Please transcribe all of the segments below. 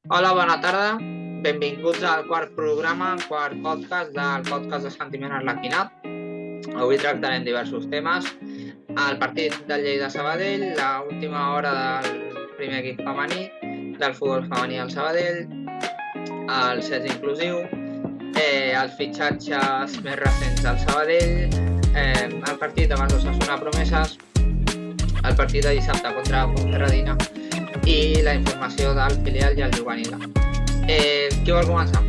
Hola, bona tarda. Benvinguts al quart programa, quart podcast del podcast de Sentiment Arlequinat. Avui tractarem diversos temes. El partit del Lleida-Sabadell, l'última hora del primer equip femení, del futbol femení al Sabadell, el CES inclusiu, els fitxatges més recents del Sabadell, el partit davant l'Osasuna Promeses, el partit de dissabte contra Ponferradina i la informació del filial i el juvenil. Qui vol començar?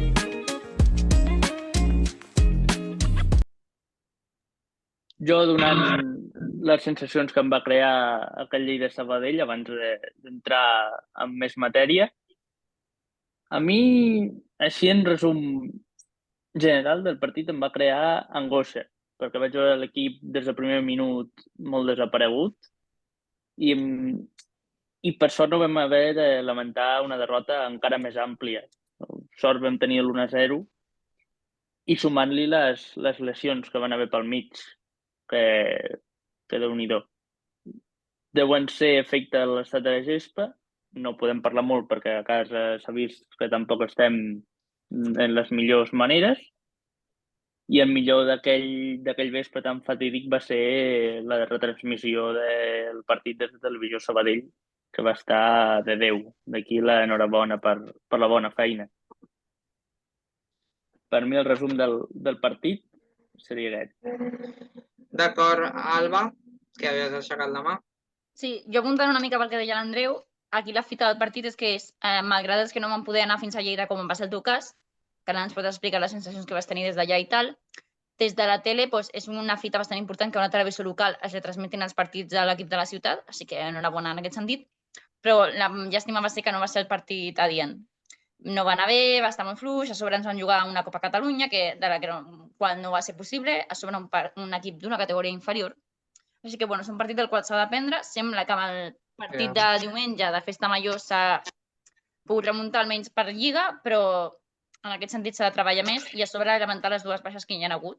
Jo, donant les sensacions que em va crear aquell Lleida-Sabadell abans d'entrar en més matèria, a mi, així en resum general del partit, em va crear angoixa, perquè vaig veure l'equip des del primer minut molt desaparegut i per sort no vam haver de lamentar una derrota encara més àmplia. Sort vam tenir l'1-0 i sumant-li les lesions que van haver pel mig, que Déu-n'hi-do. Deuen ser efecte de l'estat de la gespa, no podem parlar molt perquè a casa s'ha vist que tampoc estem en les millors maneres, i el millor d'aquell vespre tan fatídic va ser la retransmissió del partit des de Televisió Sabadell, que va estar de Déu. D'aquí l'enhorabona per la bona feina. Per mi el resum del partit seria aquest. D'acord, Alba, que havies aixecat la mà. Sí, jo apuntant una mica pel que deia l'Andreu, aquí la fita del partit és que malgrat els que no van poder anar fins a Lleida, com va ser el teu cas, que ara ens pots explicar les sensacions que vas tenir des d'allà i tal, des de la tele és una fita bastant important que a una televisió local es retransmetin els partits de l'equip de la ciutat, així que enhorabona en aquest sentit, però la llàstima va ser que no va ser el partit adient. No va anar bé, va estar molt fluix, a sobre ens van jugar una Copa Catalunya, de la qual no va ser possible, a sobre un equip d'una categoria inferior. Així que, és un partit del qual s'ha d'aprendre. Sembla que amb el partit de diumenge de Festa Major s'ha pogut remuntar almenys per Lliga, però en aquest sentit s'ha de treballar més i a sobre lamentar les dues baixes que hi ha hagut,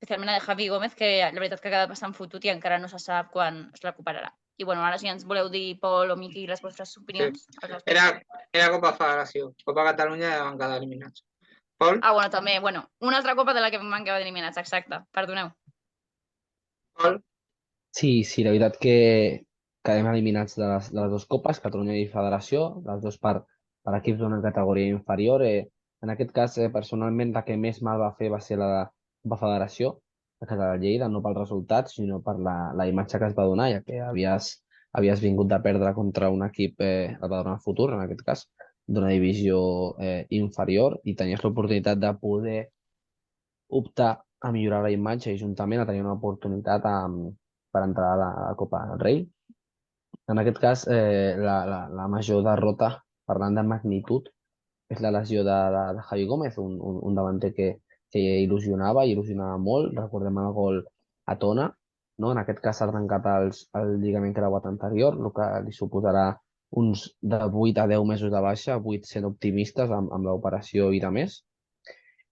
especialment la de Javi Gómez, que la veritat que ha quedat bastant fotut i encara no se sap quan es recuperarà. I ara si ens voleu dir, Pol o Miqui, les vostres opinions. Sí. Era Copa Federació. Copa Catalunya ja van quedar eliminats. Pol? També, una altra copa de la que van quedar eliminats, exacte. Perdoneu. Pol? Sí, la veritat que quedem eliminats de les dues copes, Catalunya i Federació, les dues per equips d'una categoria inferior. En aquest cas, personalment, la que més mal va fer va ser la de Copa Federació, la que de Lleida, no pel resultat, sinó per la imatge que es va donar, ja que havies vingut de perdre contra un equip, el va donar futur, en aquest cas, d'una divisió inferior, i tenies l'oportunitat de poder optar a millorar la imatge i juntament a tenir una oportunitat per entrar a la Copa del Rei. En aquest cas, la major derrota, parlant de magnitud, és la lesió de Javi Gómez, un davanter que il·lusionava molt. Recordem el gol a Tona, no? En aquest cas s'ha tancat el lligament creuat anterior, el que li suposarà uns de 8 a 10 mesos de baixa, 8 sent optimistes amb l'operació i de més.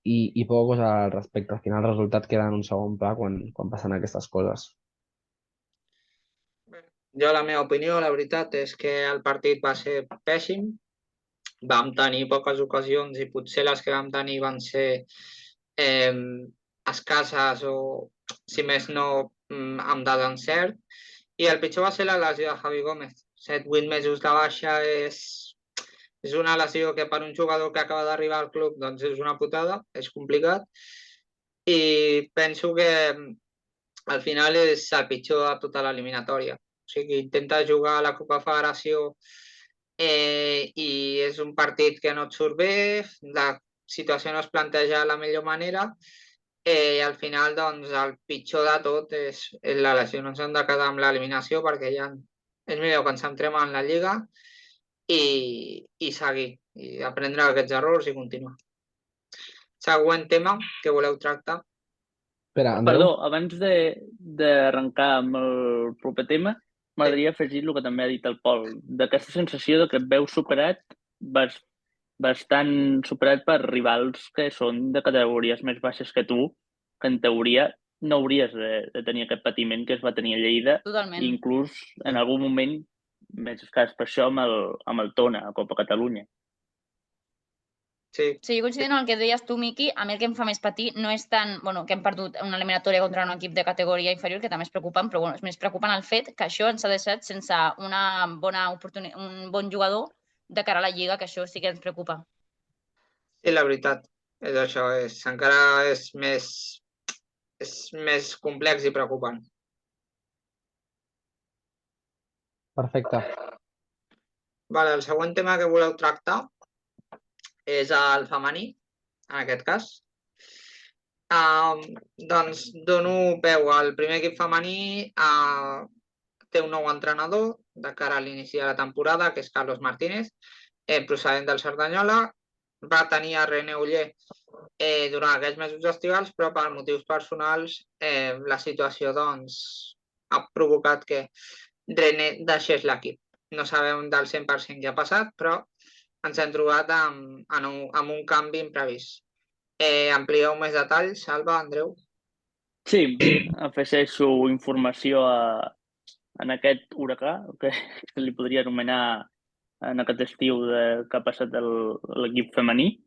I poca cosa al respecte. Al final el resultat queda en un segon pla quan passen aquestes coses. Jo, la meva opinió, la veritat, és que el partit va ser pèssim. Vam tenir poques ocasions i potser les que vam tenir van ser escasses o, si més no, amb desencert. I el pitjor va ser la lesió de Javi Gómez. 7-8 mesos de baixa és una lesió que per un jugador que acaba d'arribar al club doncs és una putada, és complicat. I penso que al final és el pitjor de tota l'eliminatòria. O sigui, intenta jugar a la Copa Federació i és un partit que no et surt bé, la situació no es planteja de la millor manera i al final doncs el pitjor de tot és la lesió. No ens hem de quedar amb l'eliminació perquè ja és millor que ens centrem en la Lliga i seguir, i aprendre aquests errors i continuar. Següent tema que voleu tractar. Espera, Andreu? Perdó, abans d'arrencar amb el proper tema, m'agradaria afegir el que també ha dit el Pol, d'aquesta sensació de que et veus superat, bastant superat per rivals que són de categories més baixes que tu, que en teoria no hauries de tenir aquest patiment que es va tenir a Lleida. Totalment. I inclús en algun moment, més escàs per això, amb el Tona, a Copa Catalunya. Sí, Sí, jo coincido amb el que deies tu, Miqui. A mi el que em fa més patir no és tant que hem perdut una eliminatòria contra un equip de categoria inferior, que també és preocupant, però és més preocupant el fet que això ens ha deixat sense un bon jugador de cara a la Lliga, que això sí que ens preocupa. sí, la veritat. És això, encara és més complex i preocupant. Perfecte. Vale, el següent tema que voleu tractar és el femení, en aquest cas. Doncs dono peu al primer equip femení. Té un nou entrenador de cara a l'inici de la temporada, que és Carlos Martínez, procedent del Cerdanyola. Va tenir a René Oller durant aquests mesos estivals, però per motius personals la situació doncs, ha provocat que René deixés l'equip. No sabem del 100% què ha passat, però ens hem trobat amb un canvi imprevist. Amplieu més detalls, Alba, Andreu? Sí, afegeixo informació en aquest huracà, que se li podria anomenar en aquest estiu que ha passat l'equip femení,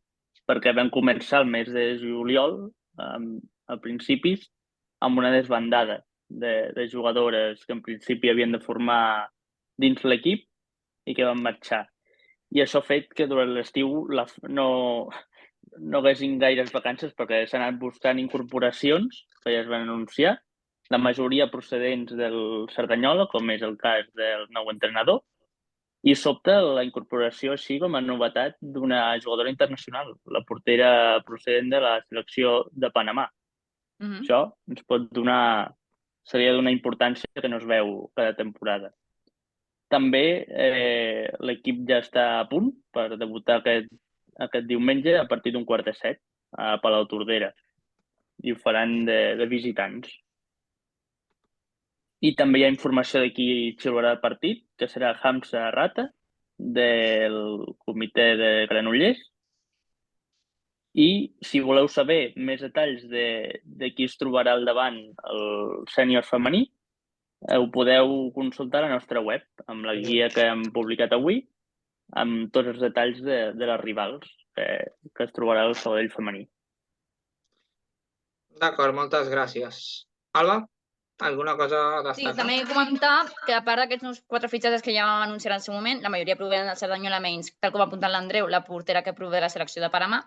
perquè vam començar el mes de juliol, a principis, amb una desbandada de jugadores que en principi havien de formar dins l'equip i que van marxar. I això ha fet que durant l'estiu no haguessin gaires vacances perquè s'han anat buscant incorporacions que ja es van anunciar, la majoria procedents del Cerdanyola, com és el cas del nou entrenador, i sobta la incorporació així com a novetat d'una jugadora internacional, la portera procedent de la selecció de Panamà. Això ens seria d'una importància que no es veu cada temporada. També l'equip ja està a punt per debutar aquest diumenge a partir d'un 6:45 a Palautordera i ho faran de visitants. I també hi ha informació de qui xiularà el partit, que serà Hamza Rata, del comitè de Granollers. I si voleu saber més detalls de qui es trobarà al davant el sènior femení, ho podeu consultar a la nostra web, amb la guia que hem publicat avui, amb tots els detalls de les rivals que es trobarà el Sabadell femení. D'acord, moltes gràcies. Alba, alguna cosa a Sí, destacar? també comentar que a part d'aquests nous 4 fitxatges que ja vam anunciar en el seu moment, la majoria provenen del Cerdanyola menys, tal com ha apuntat l'Andreu, la portera que prové de la selecció de Panamà.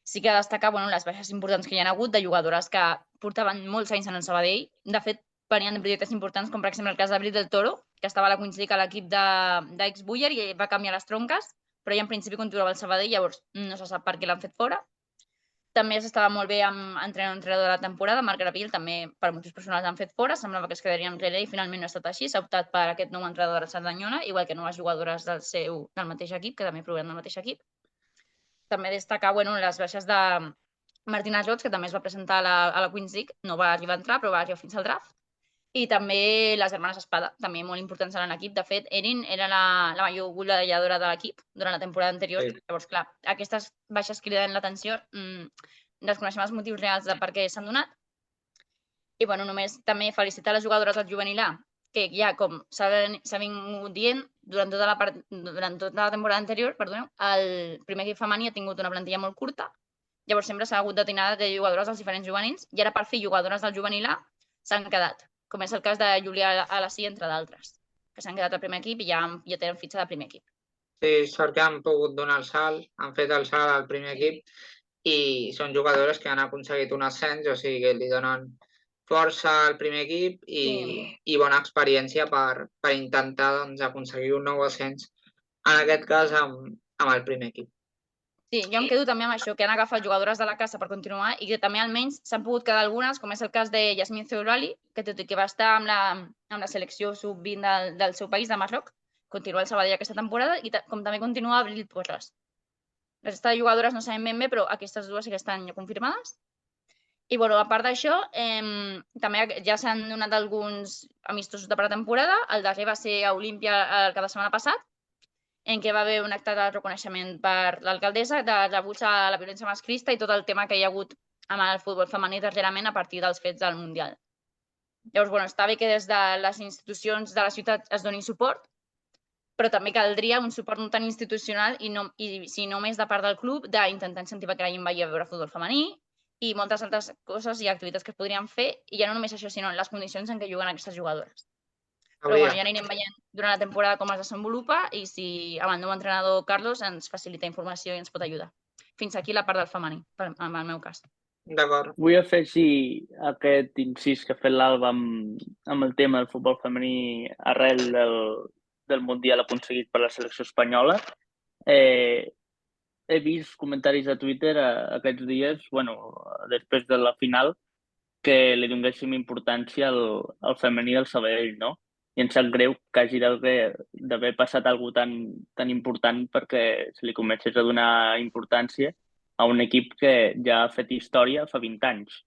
Sí que destacar les baixes importants que hi ha hagut de jugadores que portaven molts anys en el Sabadell. De fet, venien de projectes importants, com per exemple el cas d'Abril del Toro, que estava a la Queens League a l'equip d'Ex-Buller i va canviar les tronques, però ja en principi continuava al Sabadell, llavors no se sap per què l'han fet fora. També s'estava molt bé amb entrenador de la temporada, Marc Gravil, també per motius personals l'han fet fora, semblava que es quedaria enrere i finalment no ha estat així, s'ha optat per aquest nou entrenador de la Cerdanyola, igual que noves jugadores del mateix equip, que també provenen del mateix equip. També destacar les baixes de Martina Jots, que també es va presentar a la Queens League, no va arribar a entrar, però va arribar fins al draft. I també les germanes Espada, també molt importants en l'equip. De fet, Erin era la major golejadora de l'equip durant la temporada anterior. Sí. Llavors, clar, aquestes baixes criden l'atenció, desconeixem els motius reals de per què s'han donat. I només també felicitar les jugadores del juvenil A, que ja, com s'ha vingut dient, durant tota la temporada anterior, el primer equip femení ha tingut una plantilla molt curta, llavors sempre s'ha hagut d'atinar de jugadores dels diferents juvenils, i ara per fi jugadores del juvenil A s'han quedat, com és el cas de Júlia Alasí, entre d'altres, que s'han quedat al primer equip i ja tenen fitxa de primer equip. Sí, sort que han pogut donar el salt, han fet el salt al primer equip i són jugadores que han aconseguit un ascens, o sigui que li donen força al primer equip i bona experiència per intentar aconseguir un nou ascens, en aquest cas amb el primer equip. Sí, jo em quedo també amb això, que han agafat jugadores de la casa per continuar i que també almenys s'han pogut quedar algunes, com és el cas de Yasmin Zeurali, que tot i que va estar amb la selecció sub-20 del seu país, de Marroc, continua el Sabadell aquesta temporada i com també continua Abril Porras. Les altres jugadores no sabem ben bé, però aquestes dues sí que estan confirmades. I a part d'això, també ja s'han donat alguns amistosos de pretemporada. El darrer va ser a Olímpia el cap de setmana passat, en què va haver un acte de reconeixement per l'alcaldessa de rebuig a la violència masclista i tot el tema que hi ha hagut amb el futbol femení darrerament a partir dels fets del Mundial. Llavors, està bé que des de les institucions de la ciutat es doni suport, però també caldria un suport no tan institucional i si no més de part del club, d'intentar incentivar que la gent vagi a veure futbol femení i moltes altres coses i activitats que es podrien fer, i ja no només això, sinó les condicions en què juguen aquestes jugadores. Però bueno, ja anirem veient durant la temporada com es desenvolupa i si amb el nou entrenador Carlos ens facilita informació i ens pot ajudar. Fins aquí la part del femení, en el meu cas. D'acord. Vull afegir aquest incís que ha fet l'Alba amb el tema del futbol femení arrel del Mundial aconseguit per la selecció espanyola. He vist comentaris a Twitter aquests dies, després de la final, que li donéssim importància al femení del Sabadell, no? I em sap greu que hagi d'haver passat alguna cosa tan important perquè se li comencés a donar importància a un equip que ja ha fet història fa 20 anys,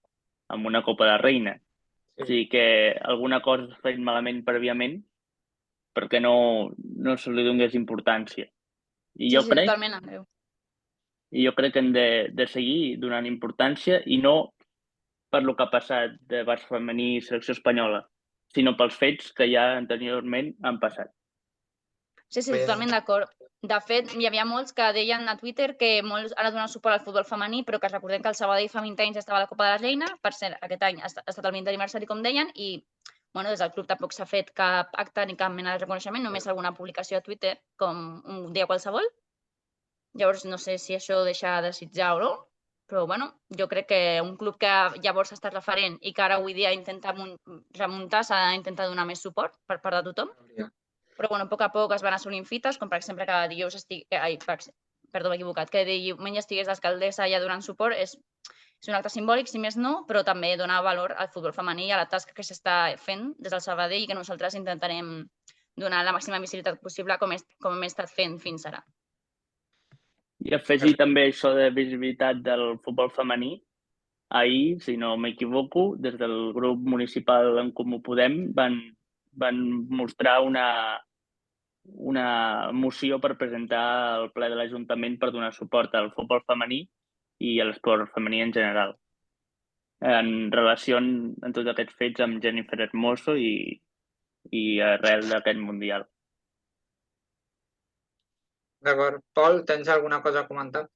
amb una Copa de Reina. Sí. O sigui que alguna cosa s'ha fet malament prèviament perquè no se li donés importància. I sí, totalment, Andreu. I jo crec que hem de seguir donant importància i no per lo que ha passat de Barça femení i selecció espanyola, sinó pels fets que ja anteriorment han passat. Sí, totalment d'acord. De fet, hi havia molts que deien a Twitter que molts han donat suport al futbol femení, però que recordem que el Sabadell fa 20 anys estava a la Copa de la Reina, per cert, aquest any ha estat el 20 aniversari, com deien, i des del club tampoc s'ha fet cap acte ni cap mena de reconeixement, només alguna publicació a Twitter, com un dia qualsevol. Llavors, no sé si això deixa de desitjar o no, però jo crec que un club que llavors ha estat referent i que ara avui dia intenta remuntar s'ha d'intentar donar més suport per part de tothom. Però a poc a poc es van assolint fites, com per exemple que dijous perdó, m'he equivocat, que diumenge estigués l'alcaldessa ja donant suport, és un acte simbòlic, si més no, però també dona valor al futbol femení i a la tasca que s'està fent des del Sabadell i que nosaltres intentarem donar la màxima visibilitat possible com hem estat fent fins ara. I afegir també això de visibilitat del futbol femení. Ahir, si no m'equivoco, des del grup municipal En Comú Podem van mostrar una moció per presentar al ple de l'Ajuntament per donar suport al futbol femení i a l'esport femení en general, en relació amb tots aquests fets amb Jennifer Hermoso i arrel d'aquest Mundial. D'acord. Pol, tens alguna cosa a comentar?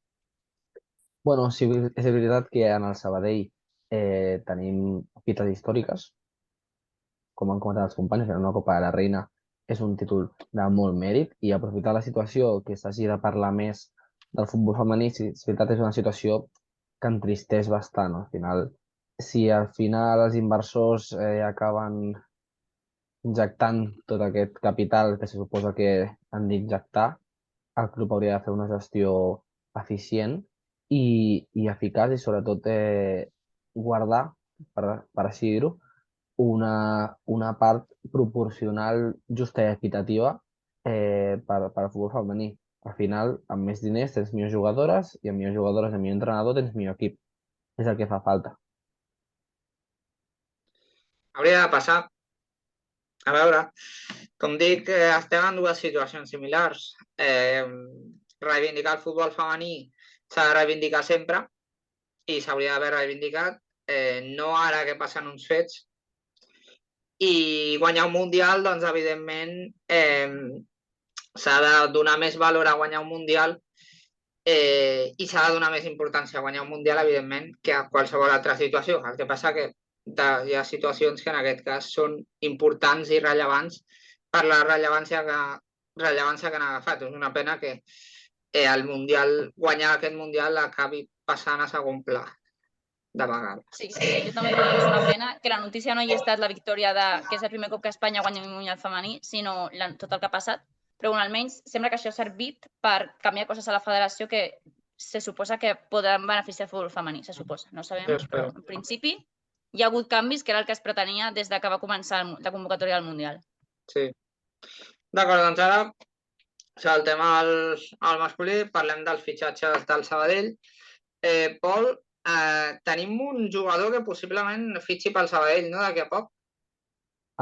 Sí, és veritat que en el Sabadell tenim fites històriques, com han comentat els companys, que una Copa de la Reina és un títol de molt mèrit i aprofitar la situació que s'hagi de parlar més del futbol femení, si és veritat, és una situació que entristeix bastant. Si al final els inversors acaben injectant tot aquest capital que se suposa que han d'injectar, el club hauria de fer una gestió eficient i eficaç i sobretot guardar, per així dir-ho, una part proporcional justa i equitativa per al futbol femení. Al final, amb més diners tens millors jugadores i amb millors jugadores i amb millor entrenador tens millor equip. És el que fa falta. Hauria de passar. A veure, com dic, estem en dues situacions similars. Reivindicar el futbol femení s'ha de reivindicar sempre i s'hauria d'haver reivindicat, no ara que passen uns fets. I guanyar un Mundial, doncs, evidentment, s'ha de donar més valor a guanyar un Mundial i s'ha de donar més importància a guanyar un Mundial, evidentment, que a qualsevol altra situació. El que passa que hi ha situacions que en aquest cas són importants i rellevants per la rellevància que han agafat. És una pena que guanyar aquest Mundial acabi passant a segon pla de vegades. Sí, jo també trobo que és una pena que la notícia no hi ha estat la victòria que és el primer cop que Espanya guanya un Mundial femení, sinó tot el que ha passat. Però almenys sembla que això ha servit per canviar coses a la federació que se suposa que poden beneficiar el futbol femení, se suposa. No sabem, però en principi hi ha hagut canvis que era el que es pretenia des que va començar la convocatòria del Mundial. Sí. D'acord, doncs ara saltem al masculí, parlem dels fitxatges del Sabadell. Pol, tenim un jugador que possiblement fitxi pel Sabadell, no?, d'aquí a poc.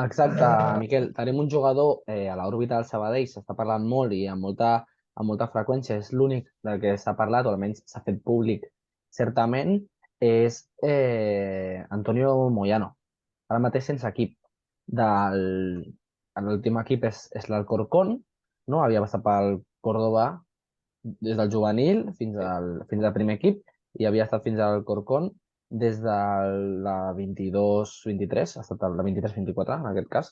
Exacte, Miquel. Tenim un jugador a l'òrbita del Sabadell, s'està parlant molt i amb molta freqüència, és l'únic del que s'ha parlat, o almenys s'ha fet públic certament, és Antonio Moyano. Ara mateix sense equip. L'últim equip és l'Alcorcón, no? Havia passat pel Córdoba des del juvenil fins al primer equip i havia estat fins al Corcón des de la 22-23, ha estat la 23-24 en aquest cas,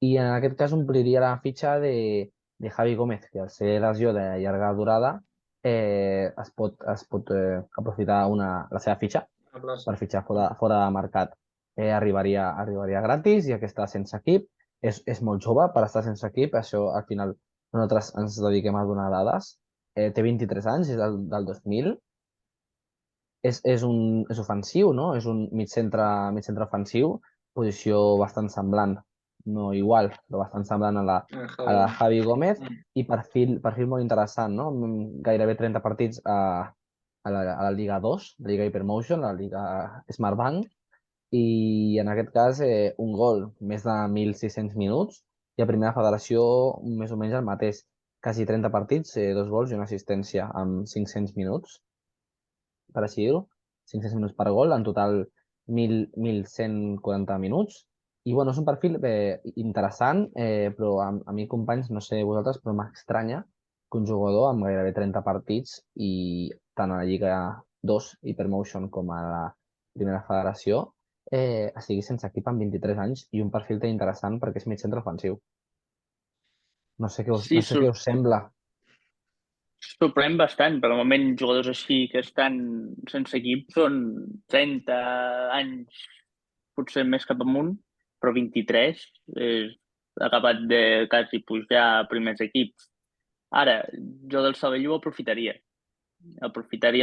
i en aquest cas ompliria la fitxa de Javi Gómez, que al ser lesió de llarga durada es pot aprofitar la seva fitxa per fitxar fora de mercat. Arribaria gratis, ja que està sense equip. És molt jove per estar sense equip, això al final nosaltres ens dediquem a donar dades. Té 23 anys, és del 2000. És ofensiu, no? És un mig centre ofensiu, posició bastant semblant, no igual, però bastant semblant a la de Javi Gómez, i perfil molt interessant, no? Gairebé 30 partits a la Lliga 2, la Lliga Hypermotion, la Lliga Smartbank, i en aquest cas un gol, més de 1.600 minuts, i a Primera Federació més o menys el mateix, quasi 30 partits, 2 gols i una assistència amb 500 minuts, per així dir-ho, 500 minuts per gol, en total 1.140 minuts. I bueno, és un perfil interessant, però a mi, companys, no sé vosaltres, però m'estranya que un jugador amb gairebé 30 partits i tant a la Lliga 2 Hypermotion com a la Primera Federació estigui sense equip amb 23 anys i un perfil tan interessant perquè és mig centre ofensiu. No sé què us sembla. Sorprèn bastant, per al moment jugadors així que estan sense equip són 30 anys, potser més cap amunt, però 23 és acabat de quasi pujar a primers equips. Ara, jo del Sabelló ho aprofitaria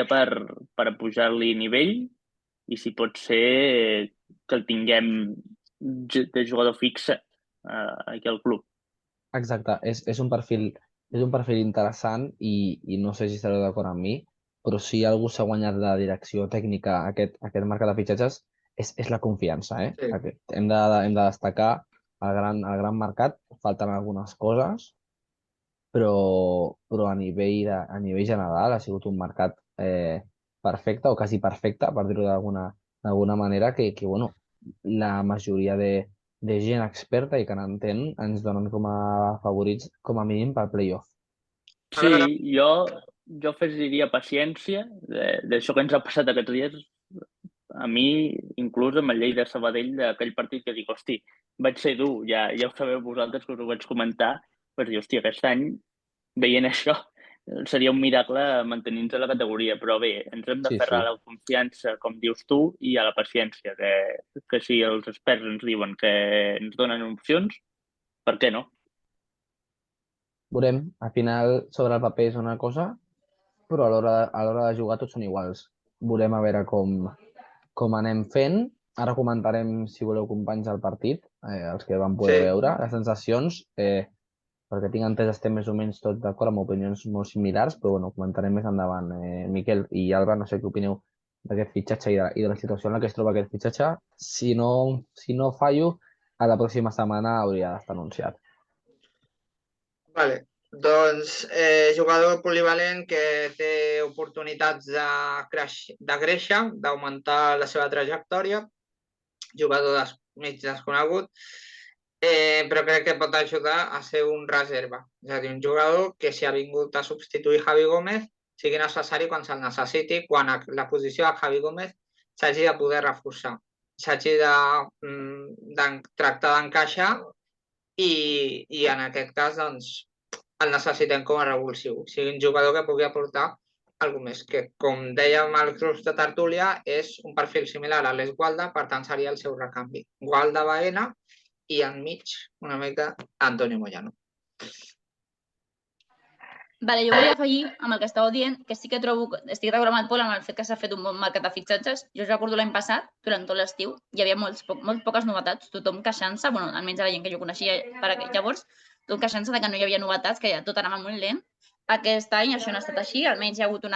per pujar-li nivell i si pot ser que el tinguem de jugador fixe aquí al club. Exacte, és un perfil interessant i no sé si estareu d'acord amb mi, però si algú s'ha guanyat la direcció tècnica aquest mercat de fitxatges és la confiança. Sí. Hem de destacar el gran mercat, falten algunes coses, però a nivell general ha sigut un mercat perfecte o quasi perfecte, per dir-ho d'alguna manera, que bueno, la majoria de gent experta i que n'entén ens donen com a favorits com a mínim pel playoff. Sí, jo afegiria paciència d'això que ens ha passat aquests dies. A mi, inclús amb el Lleida Sabadell, d'aquell partit que dic, hosti, vaig ser dur, ja ho sabeu vosaltres que us ho vaig comentar, per dir, hosti, aquest any, veient això, seria un miracle mantenir-nos a la categoria, però bé, ens hem d'aferrar a la confiança, com dius tu, i a la paciència, que si els experts ens diuen que ens donen opcions, per què no? Veurem, al final sobre el paper és una cosa, però a l'hora de jugar tots són iguals. Veurem a veure com anem fent. Ara comentarem, si voleu, companys, el partit, els que van poder veure, les sensacions, perquè tinc entès estem més o menys tots d'acord amb opinions molt similars, però bueno, comentarem més endavant. Miquel i Alba, no sé què opineu d'aquest fitxatge i de la situació en la que es troba aquest fitxatge. Si no fallo, a la pròxima setmana hauria d'estar anunciat. Vale. Doncs jugador polivalent que té oportunitats de créixer, d'augmentar la seva trajectòria, jugador mig desconegut, però crec que pot ajudar a ser un reserva. És a dir, un jugador que si ha vingut a substituir Javi Gómez sigui necessari quan se'l necessiti, quan la posició de Javi Gómez s'hagi de poder reforçar, s'hagi de tractar d'encaixar i en aquest cas doncs, el necessitem com a revulsiu. O sigui, un jugador que pugui aportar alguna més, que com dèiem al grup de tertúlia és un perfil similar a l'Es Gualda, per tant seria el seu recanvi. Gualda Baena i enmig una mica Antonio Moyano. Vale, jo volia afegir amb el que estàveu dient que sí que estic d'acord amb el Pol amb el fet que s'ha fet un bon mercat de fitxatges. Jo recordo l'any passat, durant tot l'estiu, hi havia molt poques novetats, tothom queixant-se, bueno, almenys la gent que jo coneixia llavors, tothom queixant-se que no hi havia novetats, que tot anava molt lent. Aquest any això no ha estat així, almenys hi ha hagut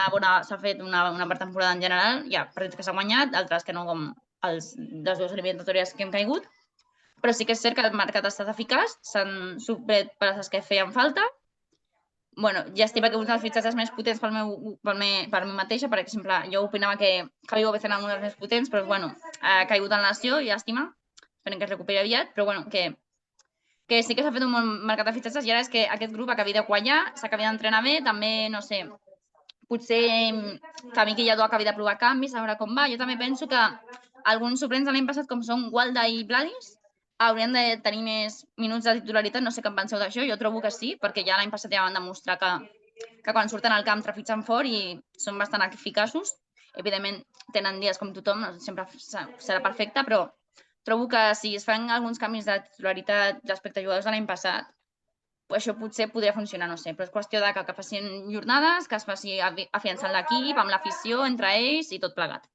s'ha fet una pretemporada en general, hi ha partits que s'han guanyat, altres que no, com les dues eliminatòries que hem caigut, però sí que és cert que el mercat ha estat eficaç, s'han suplert peces que feien falta. Bueno, ja estima que un dels fitxatges més potents per mi mateixa, per exemple, jo opinava que Javi Gómez era un dels més potents, però bueno, ha caigut en lesió, llàstima, esperem que es recuperi aviat, però bueno, que que sí que s'ha fet un bon mercat de fitxatges i ara és que aquest grup acabi de quallar, s'acabi d'entrenar bé, també, no sé, potser que Miqui Lladó acabi de provar canvis, a veure com va. Jo també penso que alguns suplents de l'any passat, com són Walda i Vladis, haurien de tenir més minuts de titularitat. No sé què en penseu d'això, jo trobo que sí, perquè ja l'any passat ja van demostrar que quan surten al camp trepitgen fort i són bastant eficaços. Evidentment, tenen dies com tothom, no sempre serà perfecte, però trobo que si es fan alguns canvis de titularitat respecte a jugadors de l'any passat, això potser podria funcionar, no sé, però és qüestió de que facin jornades, que es faci afiançant l'equip, amb l'afició, entre ells i tot plegat.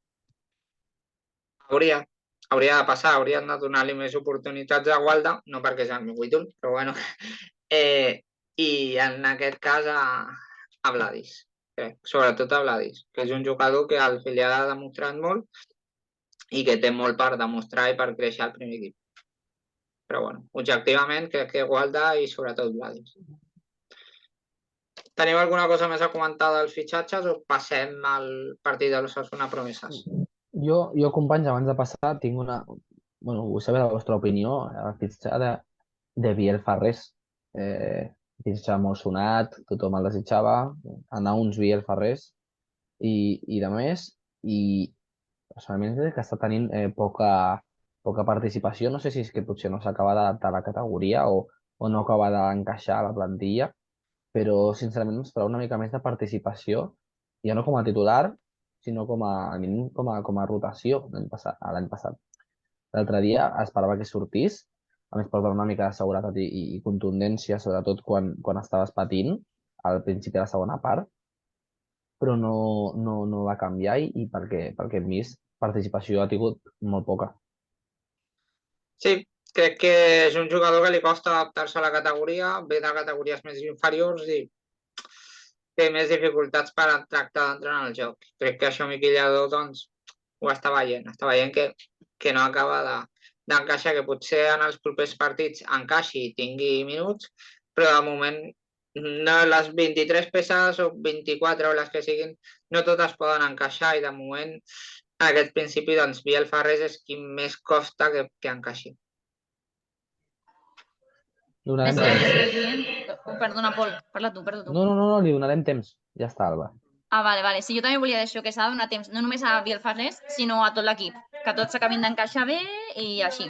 Hauria de passar, haurien de donar-li més oportunitats a Walda, no perquè és el meu ídol, però bueno, i en aquest cas a Vladis, sobretot a Vladis, que és un jugador que al filial ha demostrat molt i que té molt per demostrar i per créixer al primer equip. Però bueno, objectivament crec que Walda i sobretot Vladis. Teniu alguna cosa més a comentar dels fitxatges o passem al partit de l'Osasuna Promeses? Jo, companys, abans de passar, tinc una... Bueno, vull saber la vostra opinió al fitxatge de Biel Farrés. Fitxatge molt sonat, tothom el desitjava, anar uns Biel Farrés i de més, i personalment crec que està tenint poca participació. No sé si és que potser no s'acaba d'adaptar a la categoria o no acaba d'encaixar a la plantilla, però sincerament em esperava una mica més de participació, ja no com a titular, sinó al mínim com a rotació l'any passat. L'altre dia esperava que sortís, a més per donar una mica de seguretat i contundència, sobretot quan estaves patint al principi de la segona part, però no va canviar i pel que hem vist, participació ha tingut molt poca. Sí, crec que és un jugador que li costa adaptar-se a la categoria, ve de categories més inferiors i té més dificultats per tractar d'entrar en el joc. Crec que això Miqui Lladó doncs, ho està veient que no acaba d'encaixar, que potser en els propers partits encaixi i tingui minuts, però de moment no, les 23 peces o 24 o les que siguin, no totes poden encaixar i de moment en aquest principi doncs Biel Farrés és qui més costa que encaixi. Donarem És que temps. dient... Perdona, Pol, parla tu. No, li donarem temps. Ja està, Alba. Vale. Sí, jo també volia dir això, que s'ha de donar temps, no només a Biel Farrés, sinó a tot l'equip, que tots s'acabin d'encaixar bé i així.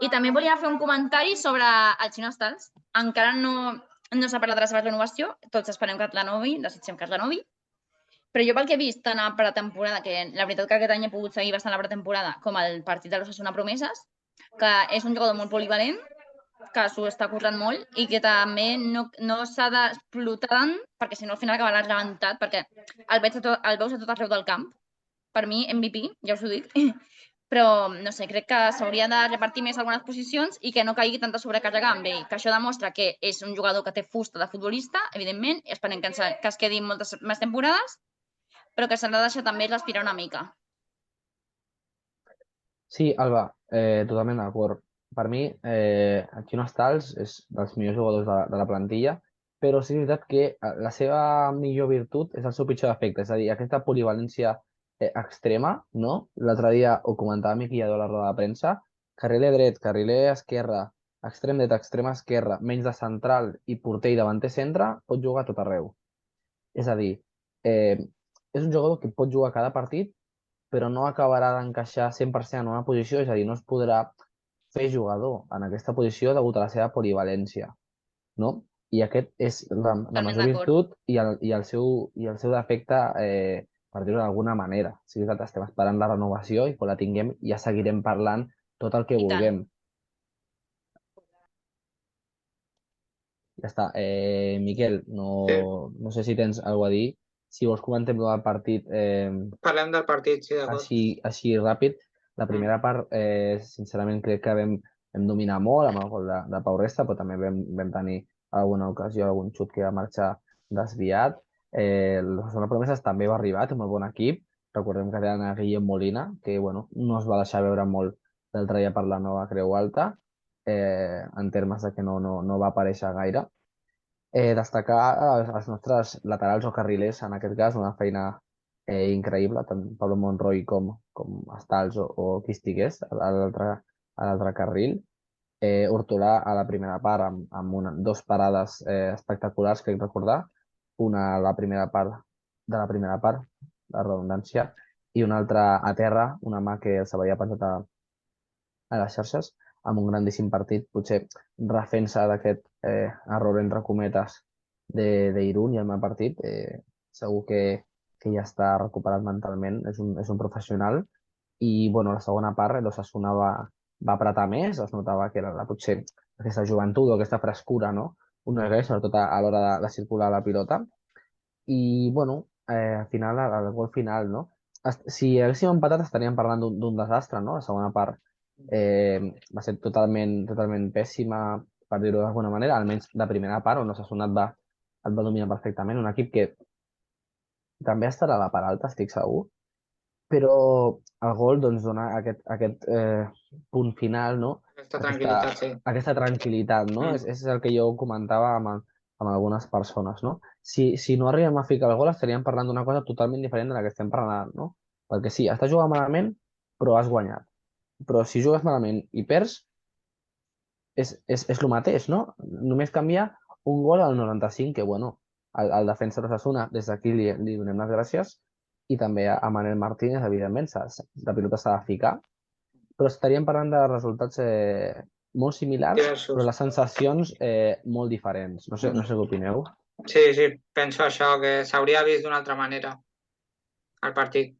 I també volia fer un comentari sobre el Xino Stals. Encara no s'ha parlat de la seva renovació, tots esperem que es renovi, desitgem que es renovi, però jo pel que he vist tant a pretemporada, que la veritat que aquest any he pogut seguir bastant la pretemporada, com el partit de l'Osasuna Promeses, que és un jugador molt polivalent, que s'ho està currant molt i que també no s'ha d'explotar tant, perquè si no al final acabarà rebentat, perquè el veus a tot arreu del camp. Per mi, MVP, ja us ho dic. Però, no sé, crec que s'hauria de repartir més algunes posicions i que no caigui tanta sobrecàrrega amb ell, que això demostra que és un jugador que té fusta de futbolista, evidentment, i esperem que es quedi moltes més temporades, però que s'ha de deixar també respirar una mica. Sí, Alba, totalment d'acord. Per mi, el Xino Stals és dels millors jugadors de la plantilla, però sí que és veritat que la seva millor virtut és el seu pitjor defecte, és a dir, aquesta polivalència extrema, no? L'altre dia ho comentava Miqui Lladó a la roda de premsa, carriler dret, carriler esquerre, extrem dret, extrem esquerre, menys de central i porter i davanter centre, pot jugar a tot arreu. És a dir, és un jugador que pot jugar cada partit, però no acabarà d'encaixar 100% en una posició, és a dir, no es podrà fer jugador en aquesta posició degut a la seva polivalència, no? I aquest és la major virtut i el seu defecte, per dir-ho d'alguna manera. Sí que estem esperant la renovació i quan la tinguem ja seguirem parlant tot el que vulguem. Ja està. Miquel, no sé si tens alguna a dir. Si vols comentem el partit Parlem del partit, sí, d'acord. així ràpid. La primera part, sincerament, crec que vam dominar molt amb el gol de Pau Resta, però també vam tenir alguna ocasió, algun xut que va marxar desviat. La Promeses també va arribar, té molt bon equip. Recordem que tenen a Guillem Molina, que bueno, no es va deixar veure molt l'altre dia per la nova Creu Alta, en termes de que no va aparèixer gaire. Destacar els nostres laterals o carrilers, en aquest cas, una feina increïble, tant Pablo Monroy com Stals o qui estigués a l'altre carril. Hortolà a la primera part amb dos parades espectaculars, crec recordar. Una a la primera part de la primera part, la redundància, i una altra a terra, una mà que se veia pensat a les xarxes, amb un grandíssim partit, potser refent-se d'aquest error entre cometes d'Irún i el mal partit. Segur que ja està recuperat mentalment, és un professional. I bueno, la segona part l'Osasuna va apretar més, es notava que era potser aquesta joventut o aquesta frescura, no? Una vegada, sobretot a l'hora de circular la pilota. I bueno, al final, al gol final, no? Si haguéssim empatat estaríem parlant d'un desastre, no? La segona part va ser totalment pèssima, per dir-ho d'alguna manera, almenys la primera part, on l'Osasuna et va dominar perfectament. Un equip que també estarà a la part alta, estic segur, però el gol doncs, dona aquest punt final, no? Aquesta tranquil·litat, sí. Aquesta tranquil·litat, no? És el que jo comentava amb algunes persones, no? Si no arribem a ficar el gol estaríem parlant d'una cosa totalment diferent de la que estem parlant, no? Perquè sí, estàs jugant malament, però has guanyat. Però si jugues malament i perds, és el mateix, no? Només canvia un gol al 95, que bueno, el defensa de l'Osasuna, des d'aquí li donem les gràcies, i també a Manel Martínez, evidentment, la pilota s'ha de ficar, però estaríem parlant de resultats molt similars, però les sensacions molt diferents. No sé què opineu. Sí, penso això, que s'hauria vist d'una altra manera el partit.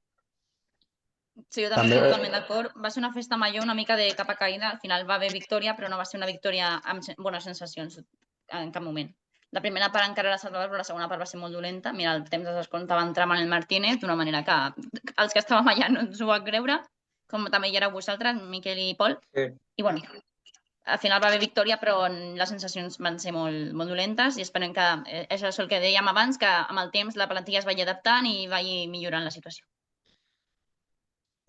Sí, jo també estic totalment d'acord. Va ser una festa major una mica de capa caïda. Al final va haver victòria, però no va ser una victòria amb bones sensacions en cap moment. La primera part encara era salvable, però la segona part va ser molt dolenta. Mira, el temps de descompte va entrar Manel Martínez d'una manera que els que estàvem allà no ens ho vam creure, com també hi éreu vosaltres, Miquel i Pol. Sí. I bueno, al final va haver victòria, però les sensacions van ser molt dolentes i esperem que, és el que dèiem abans, que amb el temps la plantilla es vagi adaptant i vagi millorant la situació.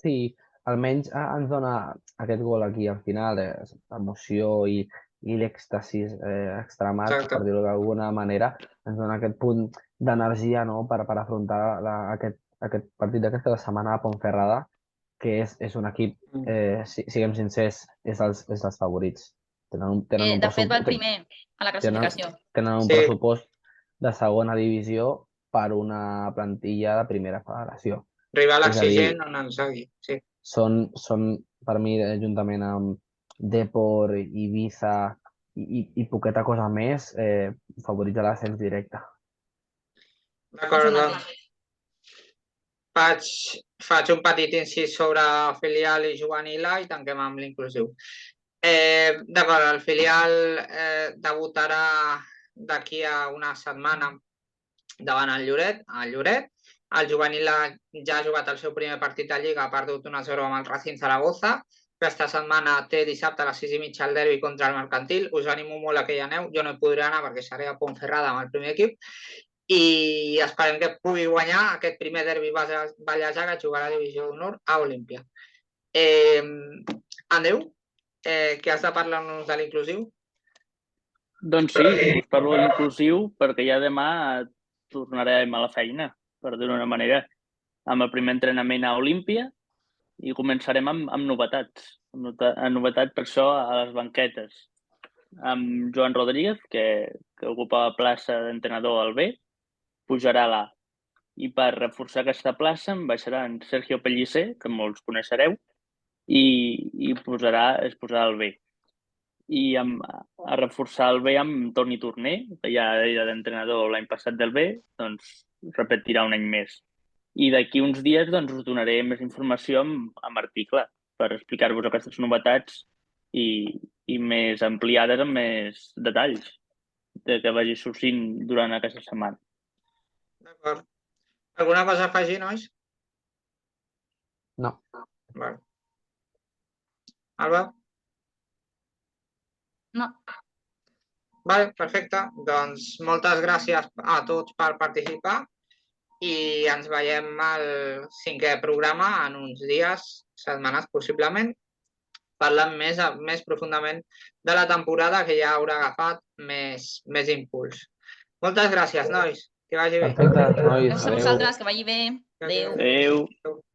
Sí, almenys ens dona aquest gol aquí al final, l'emoció i l'èxtasis extremat, per dir-ho d'alguna manera, ens dona aquest punt d'energia, no?, per afrontar aquest partit d'aquesta setmana a Ponferrada, que és un equip, siguem sincers, és dels favorits. De fet, va el primer a la classificació. Tenen un pressupost de segona divisió per una plantilla de primera federació. Rival exigent on ens sagui, sí. Són, per mi, juntament amb Depor, Ibiza i poqueta cosa més, favorits a l'ascens directe. D'acord, doncs. Faig un petit incís sobre filial i juvenil i tanquem amb l'inclusiu. D'acord, el filial debutarà d'aquí a una setmana davant el Lloret. El juvenil ja ha jugat el seu primer partit de Lliga, ha perdut 1-0 amb el Racing Zaragoza. Aquesta setmana té dissabte a les 6:30 el derbi contra el Mercantil. Us animo molt a que hi aneu. Jo no hi podré anar perquè seré a Ponferrada amb el primer equip. I esperem que pugui guanyar aquest primer derbi ballesà que jugarà a Divisió d'Honor a Olímpia. Andreu, què has de parlar-nos de l'inclusiu? Doncs sí, us parlo de l'inclusiu perquè ja demà tornarem a la feina, per dir-ho d'una manera, amb el primer entrenament a Olímpia i començarem amb novetats. Novetats per això a les banquetes. Amb Joan Rodríguez, que ocupa la plaça d'entrenador al B, pujarà a l'A. I per reforçar aquesta plaça em baixarà en Sergio Pellicer, que molts coneixereu, i es posarà al B. I a reforçar el B amb Toni Torner, que ja era d'entrenador l'any passat del B, doncs repetirà un any més. I d'aquí uns dies doncs, us donaré més informació amb article per explicar-vos aquestes novetats i més ampliades amb més detalls que vagi sorgint durant aquesta setmana. D'acord. Alguna cosa a afegir, nois? No. Vale. Alba? No. Vale, perfecte. Doncs moltes gràcies a tots per participar i ens veiem al 5è programa en uns dies, setmanes possiblement, parlant més profundament de la temporada que ja haurà agafat més impuls. Moltes gràcies, nois. Que vagi bé. Perfecte, nois. Gràcies a vosaltres, que vagi bé. Adéu. Adéu.